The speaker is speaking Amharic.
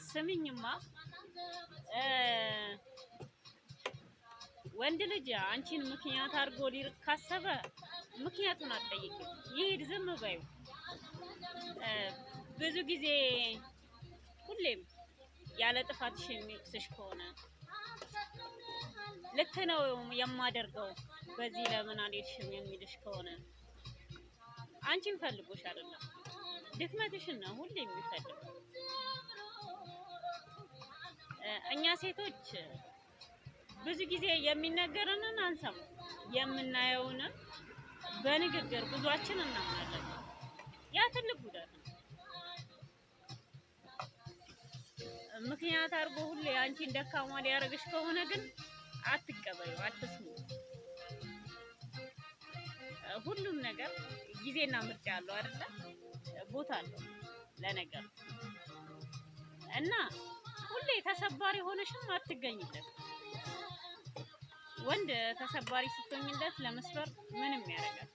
ስሚኝማ ወንድ ልጅ አንቺን ምክንያት አድርጎ ሊርቅ ካሰበ ምክንያቱን አትጠይቂው፣ ይሄድ ዝም በይው። ብዙ ጊዜ ሁሌም ያለ ጥፋትሽ የሚወቅስሽ ከሆነ ልክ ነው የማደርገው በዚህ ለምን አልሄድሽም የሚልሽ ከሆነ አንቺን ፈልጎሽ አይደለም፣ ድክመትሽን ነው ሁሌ የሚፈልገው። እኛ ሴቶች ብዙ ጊዜ የሚነገረንን አንሰማ፣ የምናየውን በንግግር ብዙዎችን እናምናለን። ያ ትልቅ ጉዳት ነው። ምክንያት አድርጎ ሁሌ አንቺን ደካማ ሊያደርግሽ ከሆነ ግን አትቀበዩ፣ አትስሙ። ሁሉም ነገር ጊዜና ምርጫ ያለው አይደለ? ቦታ አለው ለነገር እና ሁሌ ተሰባሪ ሆነሽም አትገኝለት። ወንድ ተሰባሪ ስትሆኝለት ለመስበር ምንም ያደርጋል።